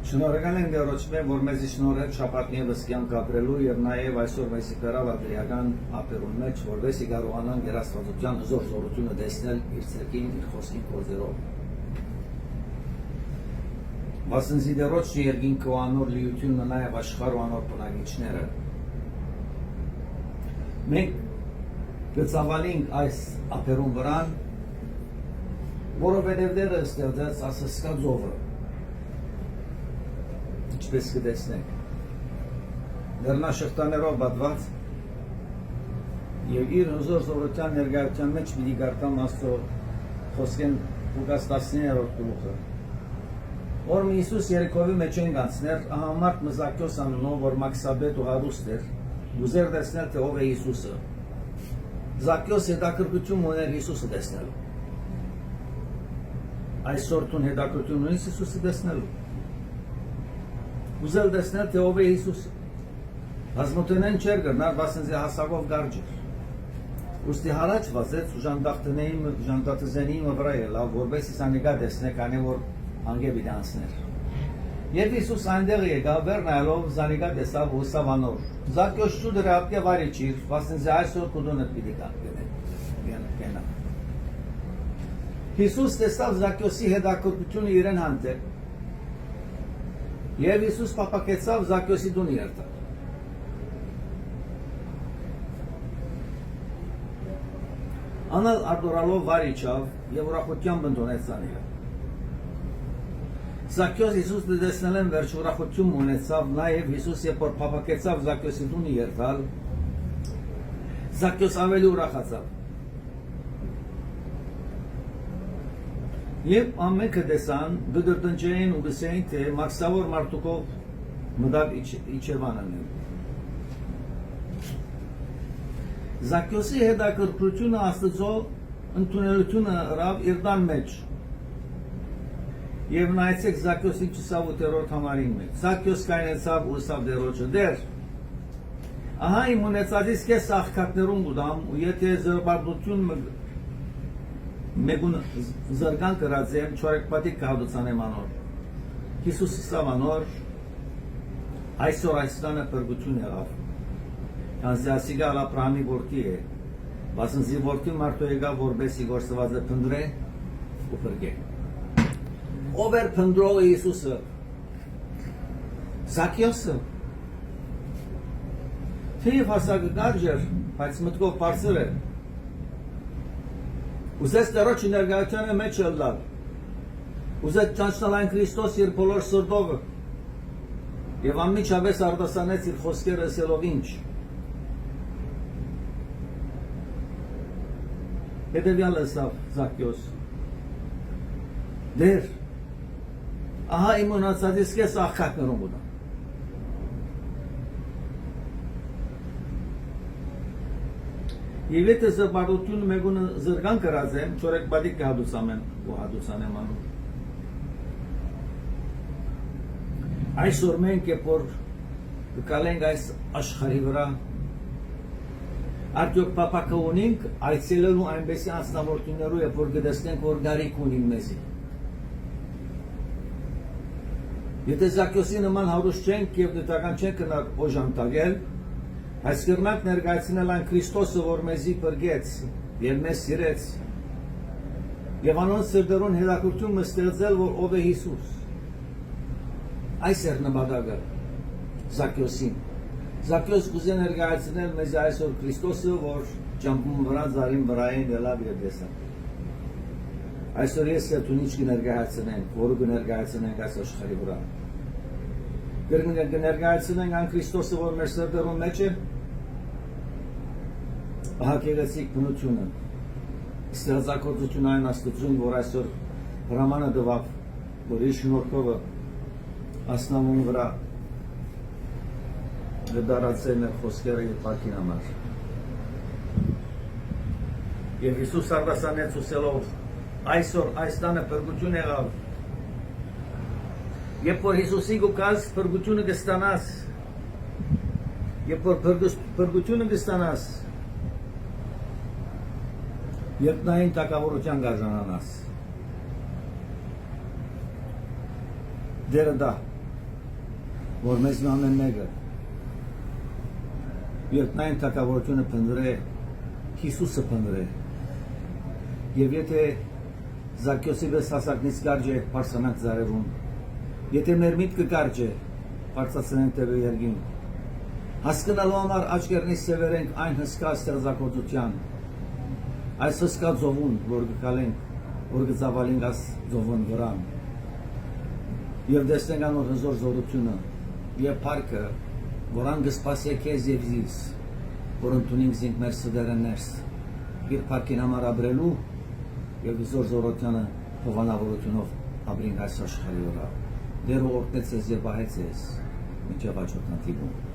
Շնորհակալ ենք Դերոջմեն, որ մեզ շնորհել շաբաթն եւս կյանք ապրելու եւ նաեւ այսօր մեզ կրավ ադրիական ապերուն մեջ, որովհետեւ կարողանանք Տեր Աստվածության հզոր զորությունը տեսնել իր ցերկին, իր խոսքին կորձերով։ Վասնզի Դերոջի երկինք ու անոր լիությունը նաեւ աշխարհ ու անոր բնակիչները։ Մենք կցավալենք այս ապերուն վրան, որովհետեւ Տերը ստեղծեց ասսկա ծովը։ Ինչպես կտեսնենք, լեռնաշղթաներով բացված եւ իր հզոր զորության ներկայության մեջ մի գարտամ Աստծո խոսքեն Ղուկաս 10-րդ գլուխը։ Որ Հիսուս Երիկովի մեջ են գանցներ, ահամարտ Մզակյոս անունով, որ Մաքսաբետ ու հարուստ էր, ուզեր տեսնել թե ով է Հիսուսը։ Զակյոս հետաքրքրություն ուներ Հիսուսը տեսնելու։ Այսօր տուն հետաքրքրություն ունի Հիսուսը տեսնելու։ Ուզել տեսնել թե ով է Հիսուսը։ Բազմութենեն չէր գնար, վասնզի հասակով գարջ էր։ Ուստի հարաճ վազեց ու ժանդատզենի վրա ելավ, որպես իսանիկա տեսնեք, անի որ անգե բիդանցներ։ Եվ Հիսուս այնտեղ եկավ, վեր նայելով զանիկա տեսավ ու սավ անոր։ Զակյոս շուտ ռապկե վարի չիր, վասնզի այսօր կուդոնը պիտի կենա։ Հիսուս տեսավ Զակյոսի հետաքրքրությունը իրեն հանդեպ։ Եվ Հիսուս պապակեցավ Զակյոսի դուն երթալ։ Անալ արտորալով վար իջավ եւ ուրախությամբ ընդունեց անիրը։ Զակյոս Հիսուս տեսնելեն վերջ ուրախություն ունեցավ, նաեւ Հիսուս երբ որ պապակեցավ Զակյոսի դուն երթալ, Զակյոս ավելի ուրախացավ։ Եվ ամենքը տեսան, դդրտնջեին ու գսեին, թե մաքսավոր մարդուկով մդավ իջևանն է։ Զակյոսի հետաքրքրությունը Աստծո ընդունելությունը հրավ իր տան մեջ։ Եվ նայեցեք Զակյոսի 28-րդ համարին մեջ։ Զակյոս կայնեցավ ու սավ Տերոջը դեր։ Ահա իմ ունեցածից կես աղքատներուն գուդամ, ու եթե զրպարտություն Մեգուն զարգան կրածեմ, չորեկպատիկ կհադուցանեմ անոր։ Հիսուսի սավ անոր, այսօր այստանը պրգություն եղավ։ Կանզի ասիգա ալ Աբրահամի որդի է, վասնզի որդի մարդու եկավ, որբեսի գործվածը պնդրե ու պրգե։ Ով էր պնդրողը Հիսուսը։ Զակյոսը։ Թեև հասակը կարճ էր, բայց մտքով բարձր էր։ Ուզեց Տերոջի ներկայությանը մեջ ելալ։ Ուզեց ճանչնալ այն Քրիստոս իր բոլոր սրտովը։ Եվ անմիջապես արտասանեց իր խոսքերը ասելով ինչ։ Հետևյալը ասավ Զակյոս. Դեր, ահա իմ ունեցածից կես աղքատներում ունեմ։ Եվ եթե զրպարտությունը մեգունը զրգան կրած եմ, չորեկպատիկ կհադուցանեմ ու հադուցանեմ անոր։ Այսօր մենք երբ որ կկալենք այս աշխարհի վրա, արդյոք պապակը ունենք այցելելու այնպեսի անձնավորություններով, երբ որ կտեսնենք, որ գարիք ունին մեզի։ Եթե Զակյոսի նման հարուստ չենք եւ դիտական չենք կնար օժանդակել, այս կրնակ ներկայացնել այն Քրիստոսը, որ մեզի պրգեց եւ մեզ սիրեց եւ անոնց սրտերուն հետաքրքրություն ստեղծել, որ ով է Հիսուս։ Այս էր նպատակը Զակյոսին։ Զակյոս կուզե ներկայացնել մեզ այսօր Քրիստոսը, որ ճամփուն վրա զարին վրային ելավ եւ տեսավ։ Այսօր ես դու ինչ կներկայացնենք, որը կներկայացնենք այս աշխարհի վրա։ Կներկայացնենք այն Քրիստոսը, որ մեր սրտերուն մեջ է, հակերեցիկ բնությունը, ստեղծագործություն այն Աստծուն, որ այսօր հրամանը տվավ, որ իր շնորհքով ասնամուն վրա դարացել մեր խոսքերը եւ պատկին համար։ Եվ Հիսուս արտասանեց ուսելով այսօր այս տանը փրկություն եղավ։ Երբ որ Հիսուսի գուկաս փրկությունը կստանաս, երբ որ փրկությունը կստանաս, երկնային տակավորության գարժանանաս։ Դերը դա որ մեզ ամեն մեկը երբ նա թակավորությունը փնտրե Հիսուսը փնտրե եւ եթե Զաքյոսի վես հասակնից կարճ է պարսանակ զարևուն եթե մեր միտքը կարճ է բարձրացնենք տևը երգին հասկանալու համար աչքերնից սևերենք այն հսկա ստեղծագործության այս հսկա ծովուն որ գկալենք որ գծավալենք աս ծովուն վրան եւ տեսնենք անոր հզոր զորությունը եւ փառքը որան գսպասե քեզ եւ զիս որ ընդունենք զինք մեր սդերը ներս իր փառքին համար ապրելու եւ հզոր զորությանը հովանավորությունով ապրենք այս աշխարհի վրա դեր օրտնեց ես եւ բահեց ես միջև աչոտնատիվում